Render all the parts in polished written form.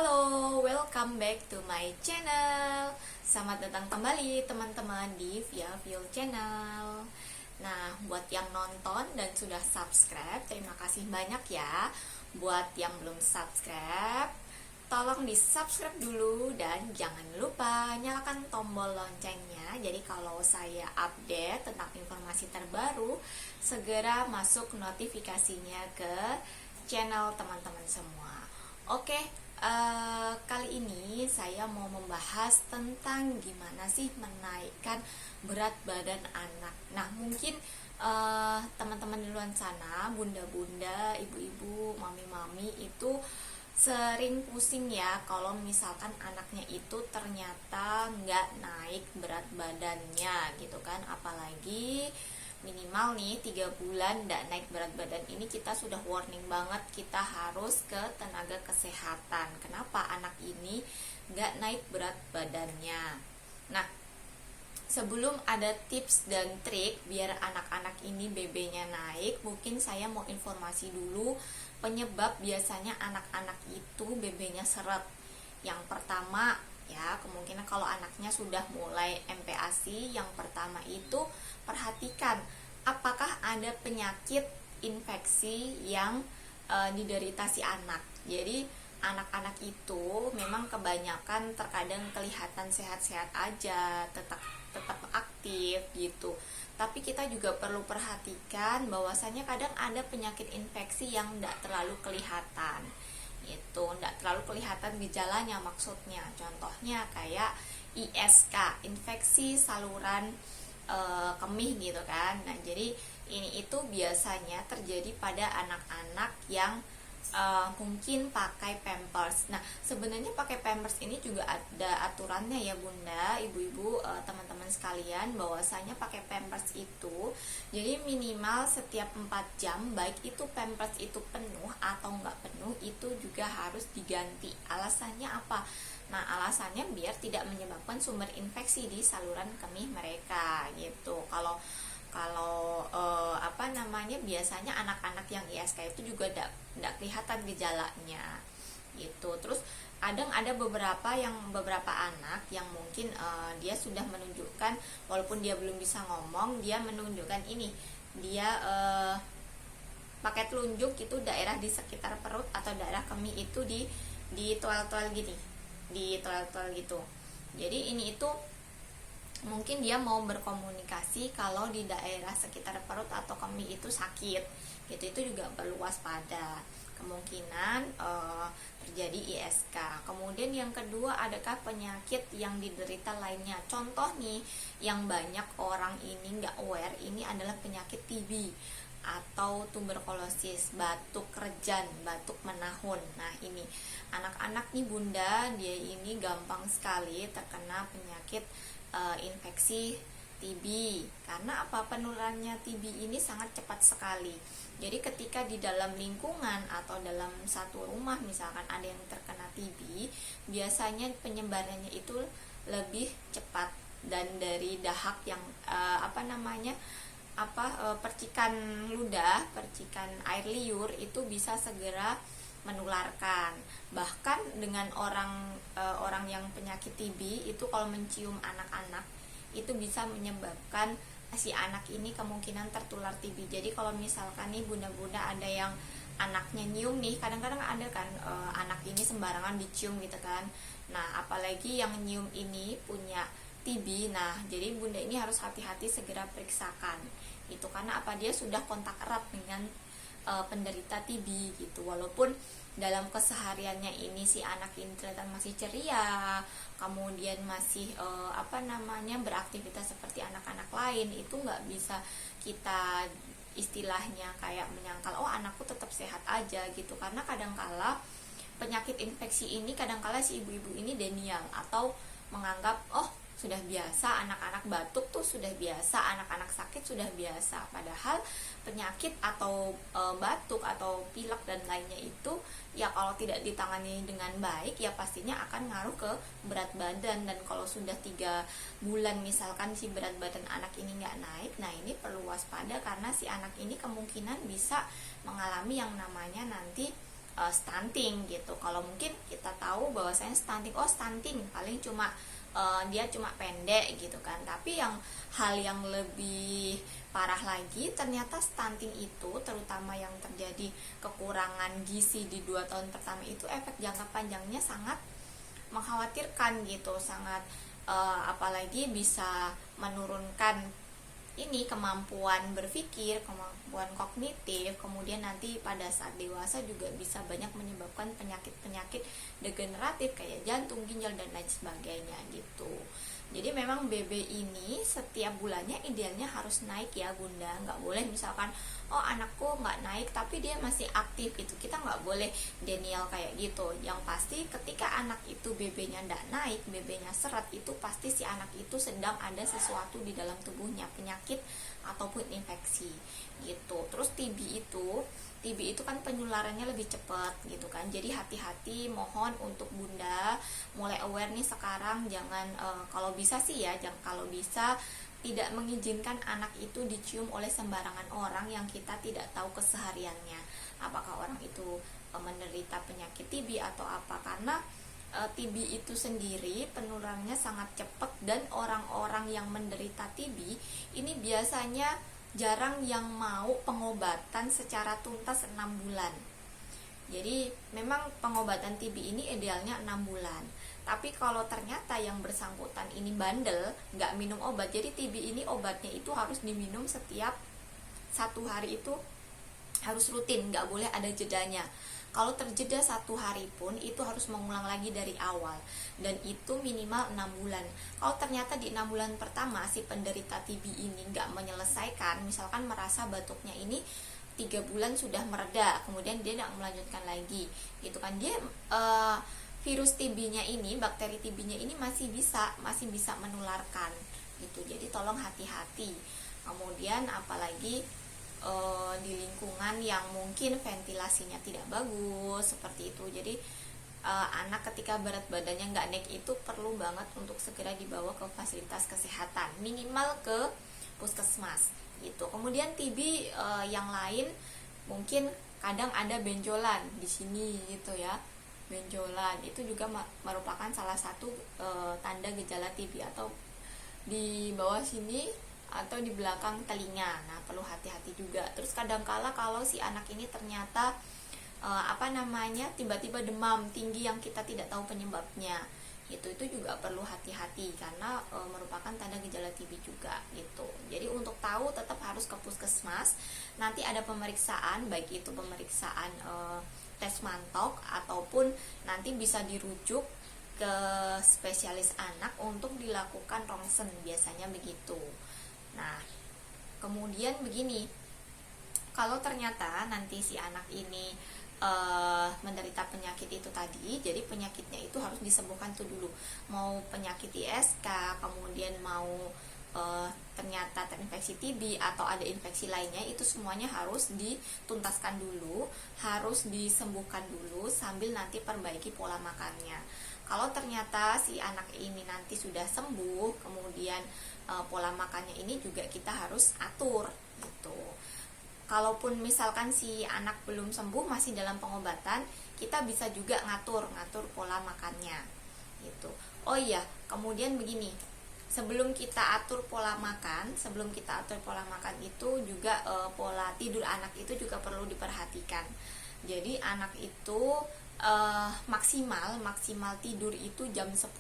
Halo, welcome back to my channel. Selamat datang kembali teman-teman di Via View Channel. Nah, buat yang nonton dan sudah subscribe, terima kasih banyak ya. Buat yang belum subscribe, tolong di subscribe dulu dan jangan lupa nyalakan tombol loncengnya. Jadi kalau saya update tentang informasi terbaru, segera masuk notifikasinya ke channel teman-teman semua. Oke, kali ini saya mau membahas tentang gimana sih menaikkan berat badan anak. Nah, mungkin teman-teman di luar sana, bunda-bunda, ibu-ibu, mami-mami itu sering pusing ya kalau misalkan anaknya itu ternyata nggak naik berat badannya gitu kan. Apalagi minimal nih 3 bulan nggak naik berat badan, ini kita sudah warning banget, kita harus ke tenaga kesehatan. Kenapa anak ini nggak naik berat badannya? Nah, sebelum ada tips dan trik biar anak-anak ini BB-nya naik, mungkin saya mau informasi dulu penyebab biasanya anak-anak itu BB-nya seret. Yang pertama ya, kemungkinan kalau anaknya sudah mulai MPASI, yang pertama itu perhatikan apakah ada penyakit infeksi yang diderita si anak. Jadi anak-anak itu memang kebanyakan terkadang kelihatan sehat-sehat aja, tetap aktif gitu. Tapi kita juga perlu perhatikan bahwasanya kadang ada penyakit infeksi yang tidak terlalu kelihatan. Itu tidak terlalu kelihatan gejalanya, maksudnya contohnya kayak ISK, infeksi saluran kemih gitu kan. Nah, jadi ini itu biasanya terjadi pada anak-anak yang mungkin pakai pampers. Nah, sebenarnya pakai pampers ini juga ada aturannya ya bunda, ibu-ibu, teman-teman sekalian, bahwasanya pakai pampers itu jadi minimal setiap 4 jam, baik itu pampers itu penuh atau nggak penuh, itu juga harus diganti. Alasannya apa? Nah, alasannya biar tidak menyebabkan sumber infeksi di saluran kemih mereka gitu. Kalau biasanya anak-anak yang ISK itu juga tidak kelihatan gejalanya gitu. Terus ada beberapa anak yang mungkin dia sudah menunjukkan, walaupun dia belum bisa ngomong, dia menunjukkan ini, dia pakai telunjuk itu daerah di sekitar perut atau daerah kemih itu di toel-toel gini, di toel-toel gitu. Jadi ini itu mungkin dia mau berkomunikasi kalau di daerah sekitar perut atau kemih itu sakit gitu. Itu juga perlu waspada, kemungkinan terjadi ISK. Kemudian yang kedua, adakah penyakit yang diderita lainnya? Contoh nih, yang banyak orang ini nggak aware, ini adalah penyakit TB atau tuberkulosis, batuk rejan, batuk menahun. Nah, ini anak-anak nih bunda, dia ini gampang sekali terkena penyakit infeksi TB. Karena apa? Penularannya TB ini sangat cepat sekali. Jadi ketika di dalam lingkungan atau dalam satu rumah misalkan ada yang terkena TB, biasanya penyebarannya itu lebih cepat, dan dari dahak yang percikan ludah, percikan air liur itu bisa segera menularkan. Bahkan dengan orang yang penyakit TB itu kalau mencium anak-anak itu bisa menyebabkan si anak ini kemungkinan tertular TB. Jadi kalau misalkan nih bunda-bunda ada yang anaknya nyium nih, kadang-kadang ada kan anak ini sembarangan dicium gitu kan. Nah, apalagi yang nyium ini punya TB. Nah, jadi bunda ini harus hati-hati, segera periksakan itu, karena apa, dia sudah kontak erat dengan penderita TB gitu. Walaupun dalam kesehariannya ini si anak ini ternyata masih ceria, kemudian masih beraktivitas seperti anak-anak lain, itu nggak bisa kita istilahnya kayak menyangkal oh anakku tetap sehat aja gitu. Karena kadangkala penyakit infeksi ini, kadangkala si ibu-ibu ini denial atau menganggap oh sudah biasa, anak-anak batuk tuh sudah biasa, anak-anak sakit sudah biasa. Padahal penyakit atau batuk atau pilek dan lainnya itu ya kalau tidak ditangani dengan baik ya pastinya akan ngaruh ke berat badan. Dan kalau sudah 3 bulan misalkan si berat badan anak ini nggak naik, nah ini perlu waspada, karena si anak ini kemungkinan bisa mengalami yang namanya nanti stunting gitu. Kalau mungkin kita tahu bahwasanya stunting, stunting paling cuma dia cuma pendek gitu kan, tapi hal yang lebih parah lagi, ternyata stunting itu, terutama yang terjadi kekurangan gizi di 2 tahun pertama itu, efek jangka panjangnya sangat mengkhawatirkan gitu, sangat apalagi bisa menurunkan kemampuan berpikir, kemampuan kognitif, kemudian nanti pada saat dewasa juga bisa banyak menyebabkan penyakit-penyakit degeneratif kayak jantung, ginjal, dan lain sebagainya gitu. Jadi memang BB ini setiap bulannya idealnya harus naik ya Bunda, nggak boleh misalkan anakku nggak naik tapi dia masih aktif, itu kita nggak boleh denial kayak gitu. Yang pasti ketika anak itu BB-nya nggak naik, BB-nya seret, itu pasti si anak itu sedang ada sesuatu di dalam tubuhnya, penyakit ataupun infeksi gitu. Terus TB itu kan penularannya lebih cepat gitu kan, jadi hati-hati, mohon untuk Bunda mulai aware nih sekarang, jangan kalau bisa sih ya, kalau bisa tidak mengizinkan anak itu dicium oleh sembarangan orang yang kita tidak tahu kesehariannya, apakah orang itu menderita penyakit TB atau apa, karena TB itu sendiri penularannya sangat cepat, dan orang-orang yang menderita TB ini biasanya jarang yang mau pengobatan secara tuntas 6 bulan. Jadi memang pengobatan TB ini idealnya 6 bulan. Tapi kalau ternyata yang bersangkutan ini bandel, nggak minum obat, jadi TB ini obatnya itu harus diminum setiap 1 hari, itu harus rutin, nggak boleh ada jedanya. Kalau terjeda 1 hari pun itu harus mengulang lagi dari awal, dan itu minimal 6 bulan. Kalau ternyata di 6 bulan pertama si penderita TB ini nggak menyelesaikan, misalkan merasa batuknya ini 3 bulan sudah mereda, kemudian dia nggak melanjutkan lagi gitu kan, dia virus TB-nya ini, bakteri TB-nya ini masih bisa menularkan gitu. Jadi tolong hati-hati. Kemudian apalagi di lingkungan yang mungkin ventilasinya tidak bagus seperti itu. Jadi anak ketika berat badannya nggak naik itu perlu banget untuk segera dibawa ke fasilitas kesehatan, minimal ke puskesmas gitu. Kemudian TB yang lain mungkin kadang ada benjolan di sini gitu ya. Benjolan itu juga merupakan salah satu tanda gejala TB, atau di bawah sini atau di belakang telinga. Nah, perlu hati-hati juga. Terus kadangkala kalau si anak ini ternyata tiba-tiba demam tinggi yang kita tidak tahu penyebabnya, itu juga perlu hati-hati karena merupakan tanda gejala TB juga gitu. Jadi untuk tahu tetap harus ke puskesmas. Nanti ada pemeriksaan, baik itu pemeriksaan tes mantok ataupun nanti bisa dirujuk ke spesialis anak untuk dilakukan rongsen, biasanya begitu. Nah, kemudian begini, kalau ternyata nanti si anak ini menderita penyakit itu tadi, jadi penyakitnya itu harus disembuhkan tuh dulu. Mau penyakit ISK, kemudian mau ternyata terinfeksi TB atau ada infeksi lainnya, itu semuanya harus dituntaskan dulu, harus disembuhkan dulu sambil nanti perbaiki pola makannya. Kalau ternyata si anak ini nanti sudah sembuh, kemudian pola makannya ini juga kita harus atur gitu. Kalaupun misalkan si anak belum sembuh, masih dalam pengobatan, kita bisa juga ngatur pola makannya gitu. Oh iya, kemudian begini, sebelum kita atur pola makan itu juga pola tidur anak itu juga perlu diperhatikan. Jadi anak itu maksimal tidur itu jam 10.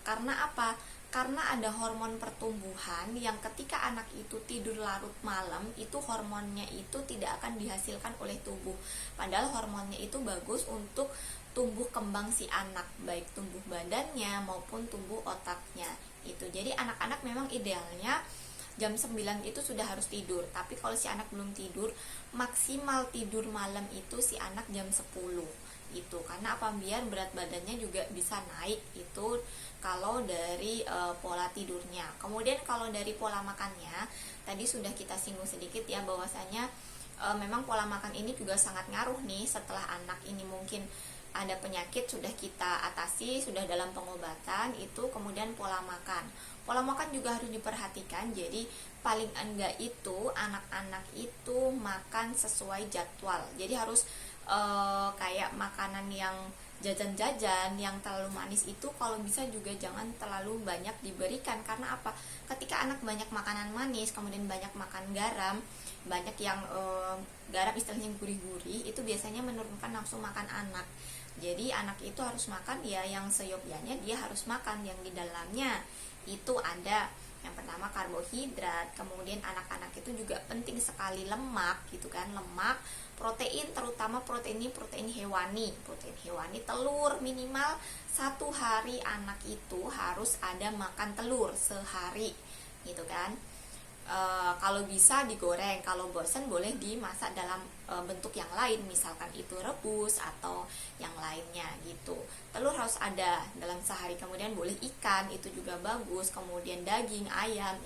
Karena apa? Karena ada hormon pertumbuhan yang ketika anak itu tidur larut malam, itu hormonnya itu tidak akan dihasilkan oleh tubuh. Padahal hormonnya itu bagus untuk tumbuh kembang si anak, baik tumbuh badannya maupun tumbuh otaknya. Itu. Jadi anak-anak memang idealnya jam 9 itu sudah harus tidur. Tapi kalau si anak belum tidur, maksimal tidur malam itu si anak jam 10. Itu karena apa? Biar berat badannya juga bisa naik, itu kalau dari pola tidurnya. Kemudian kalau dari pola makannya, tadi sudah kita singgung sedikit ya, bahwasanya memang pola makan ini juga sangat ngaruh nih. Setelah anak ini mungkin ada penyakit sudah kita atasi, sudah dalam pengobatan, itu kemudian pola makan juga harus diperhatikan. Jadi paling enggak itu anak-anak itu makan sesuai jadwal. Jadi harus kayak makanan yang jajan-jajan yang terlalu manis itu kalau bisa juga jangan terlalu banyak diberikan. Karena apa? Ketika anak banyak makanan manis, kemudian banyak makan garam, banyak yang garam istilahnya gurih-gurih, itu biasanya menurunkan nafsu makan anak. Jadi anak itu harus makan ya yang seyogyanya, dia harus makan yang di dalamnya itu ada yang pertama karbohidrat, kemudian anak-anak itu juga penting sekali lemak gitu kan, lemak, protein, terutama protein hewani. Protein hewani, telur, minimal 1 hari anak itu harus ada makan telur sehari gitu kan. Kalau bisa digoreng, kalau bosan boleh dimasak dalam bentuk yang lain, misalkan itu rebus atau yang lainnya gitu. Telur harus ada dalam sehari, kemudian boleh ikan, itu juga bagus, kemudian daging, ayam,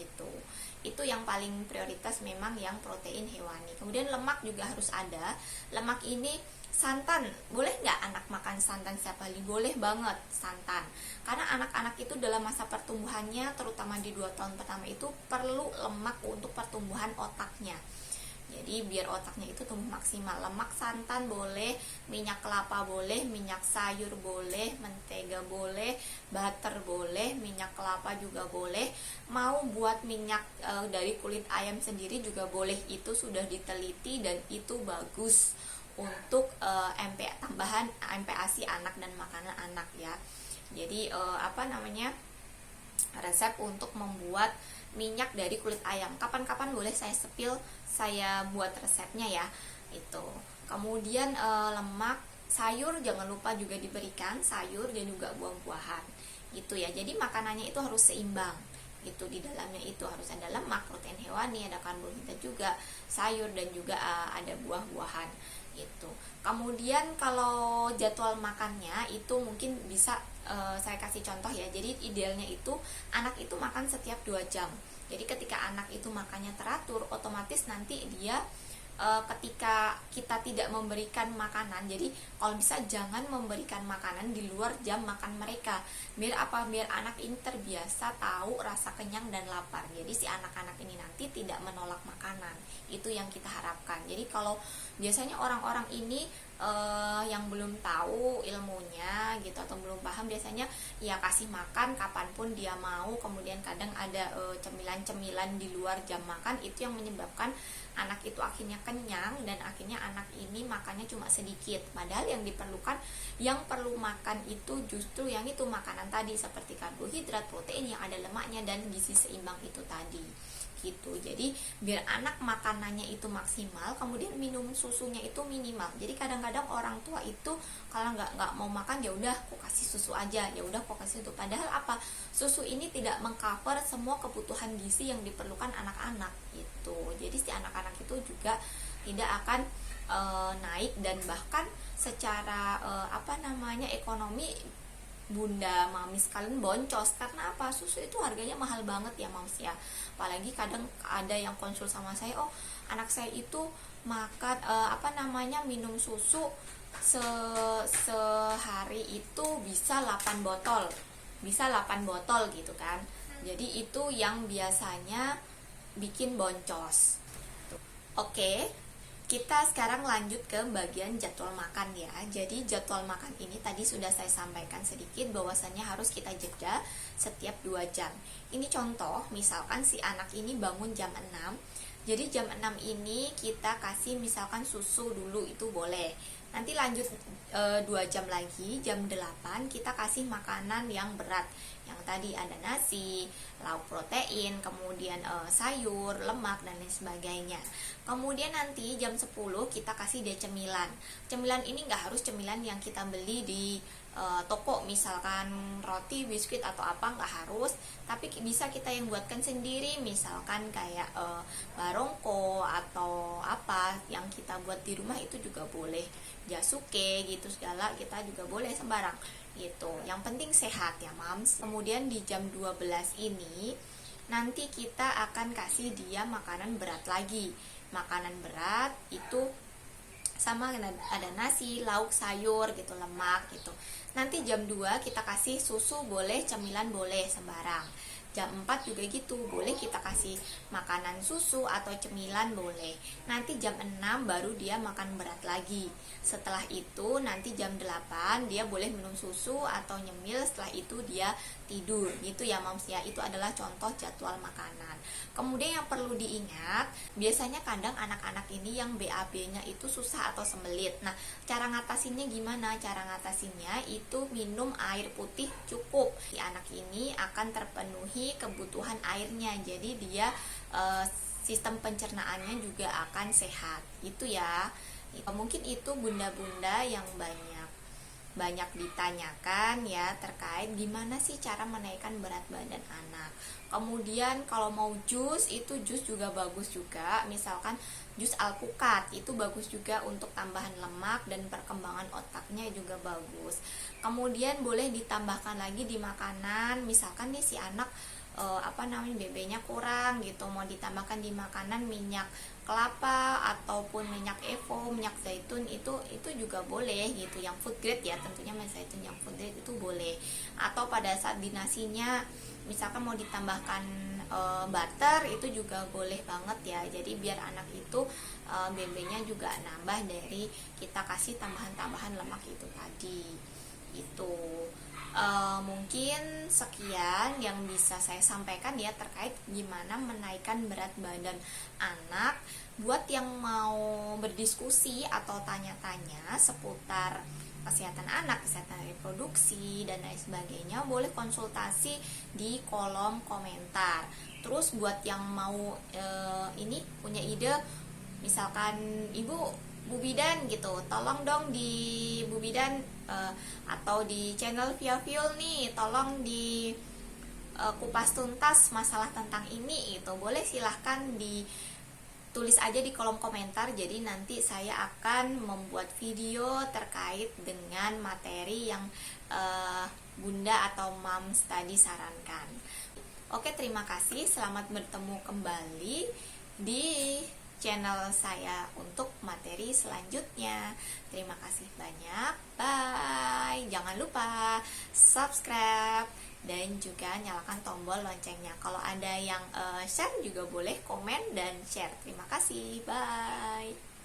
itu yang paling prioritas memang yang protein hewani. Kemudian lemak juga harus ada. Lemak ini santan, boleh nggak anak makan santan setiap hari? Boleh banget santan, karena anak-anak itu dalam masa pertumbuhannya, terutama di 2 tahun pertama itu perlu lemak untuk pertumbuhan otaknya. Jadi biar otaknya itu tumbuh maksimal, lemak santan boleh, minyak kelapa boleh, minyak sayur boleh, mentega boleh, butter boleh, minyak kelapa juga boleh. Mau buat minyak dari kulit ayam sendiri juga boleh, itu sudah diteliti dan itu bagus untuk tambahan MPASI anak dan makanan anak ya. Jadi resep untuk membuat minyak dari kulit ayam, kapan-kapan boleh saya buat resepnya ya. Itu kemudian lemak, sayur jangan lupa juga diberikan, sayur dan juga buah-buahan itu ya. Jadi makanannya itu harus seimbang, itu di dalamnya itu harus ada lemak, protein hewani, ada karbohidrat juga, sayur dan juga ada buah-buahan itu. Kemudian kalau jadwal makannya itu mungkin bisa saya kasih contoh ya. Jadi idealnya itu anak itu makan setiap 2 jam. Jadi ketika anak itu makannya teratur, otomatis nanti dia ketika kita tidak memberikan makanan, jadi kalau bisa jangan memberikan makanan di luar jam makan mereka. Biar apa? Biar anak ini terbiasa tahu rasa kenyang dan lapar. Jadi si anak-anak ini nanti tidak menolak makanan. Itu yang kita harapkan. Jadi kalau biasanya orang-orang ini yang belum tahu ilmunya gitu atau belum paham, biasanya ya kasih makan kapanpun dia mau, kemudian kadang ada cemilan-cemilan di luar jam makan, itu yang menyebabkan anak itu akhirnya kenyang dan akhirnya anak ini makannya cuma sedikit. Padahal yang diperlukan, yang perlu makan itu justru yang itu makanan tadi, seperti karbohidrat, protein yang ada lemaknya dan gizi seimbang itu tadi gitu. Jadi biar anak makanannya itu maksimal, kemudian minum susunya itu minimal. Jadi kadang-kadang orang tua itu kalau nggak mau makan, ya udah kok kasih susu aja, ya udah kok kasih itu. Padahal apa? Susu ini tidak mengcover semua kebutuhan gizi yang diperlukan anak-anak itu. Jadi si anak-anak itu juga tidak akan naik, dan bahkan secara ekonomi bunda mami sekalian boncos. Karena apa? Susu itu harganya mahal banget ya mams ya. Apalagi kadang ada yang konsul sama saya, oh anak saya itu makan minum susu sehari itu bisa 8 botol gitu kan. Jadi itu yang biasanya bikin boncos. Oke, kita sekarang lanjut ke bagian jadwal makan ya. Jadi jadwal makan ini tadi sudah saya sampaikan sedikit bahwasannya harus kita jeda setiap 2 jam. Ini contoh, misalkan si anak ini bangun jam 6. Jadi jam 6 ini kita kasih misalkan susu dulu, itu boleh. Nanti lanjut 2 jam lagi, jam 8 kita kasih makanan yang berat. Yang tadi ada nasi, lauk protein, kemudian sayur, lemak dan lain sebagainya. Kemudian nanti jam 10 kita kasih dia cemilan. Cemilan ini nggak harus cemilan yang kita beli di toko, misalkan roti, biskuit atau apa, nggak harus. Tapi bisa kita yang buatkan sendiri, misalkan kayak barongko atau apa yang kita buat di rumah itu juga boleh. Jasuke gitu segala kita juga boleh sembarang gitu. Yang penting sehat ya mams. Kemudian di jam 12 ini nanti kita akan kasih dia makanan berat lagi. Makanan berat itu sama ada nasi, lauk, sayur gitu, lemak gitu. Nanti jam 2 kita kasih susu boleh, cemilan boleh sembarang. Jam 4 juga gitu, boleh kita kasih makanan susu atau cemilan boleh. Nanti jam 6 baru dia makan berat lagi. Setelah itu nanti jam 8 dia boleh minum susu atau nyemil, setelah itu dia tidur. Gitu ya Moms ya, itu adalah contoh jadwal makanan. Kemudian yang perlu diingat, biasanya kadang anak-anak ini yang BAB-nya itu susah atau sembelit. Nah, cara ngatasinnya gimana? Cara ngatasinnya itu minum air putih cukup. Si anak ini akan terpenuhi kebutuhan airnya, jadi dia sistem pencernaannya juga akan sehat. Itu ya. Mungkin itu bunda-bunda yang banyak ditanyakan ya terkait gimana sih cara menaikkan berat badan anak. Kemudian kalau mau jus, itu jus juga bagus juga, misalkan jus alpukat itu bagus juga untuk tambahan lemak dan perkembangan otaknya juga bagus. Kemudian boleh ditambahkan lagi di makanan, misalkan nih si anak BB-nya kurang gitu, mau ditambahkan di makanan minyak kelapa ataupun minyak evo, minyak zaitun, itu juga boleh gitu, yang food grade ya, tentunya minyak zaitun yang food grade itu boleh. Atau pada saat di nasinya misalkan mau ditambahkan butter, itu juga boleh banget ya. Jadi biar anak itu BB-nya juga nambah dari kita kasih tambahan-tambahan lemak itu tadi. Itu mungkin sekian yang bisa saya sampaikan ya terkait gimana menaikkan berat badan anak. Buat yang mau berdiskusi atau tanya-tanya seputar kesehatan anak, kesehatan reproduksi dan lain sebagainya, boleh konsultasi di kolom komentar. Terus buat yang mau ini punya ide, misalkan ibu Bu Bidan gitu, tolong dong di Bu Bidan atau di channel Via Fuel nih, tolong di kupas tuntas masalah tentang ini itu, boleh silahkan ditulis aja di kolom komentar. Jadi nanti saya akan membuat video terkait dengan materi yang bunda atau moms tadi sarankan. Oke, terima kasih, selamat bertemu kembali di channel saya untuk materi selanjutnya. Terima kasih banyak, bye. Jangan lupa subscribe dan juga nyalakan tombol loncengnya. Kalau ada yang share juga boleh komen dan share. Terima kasih, bye.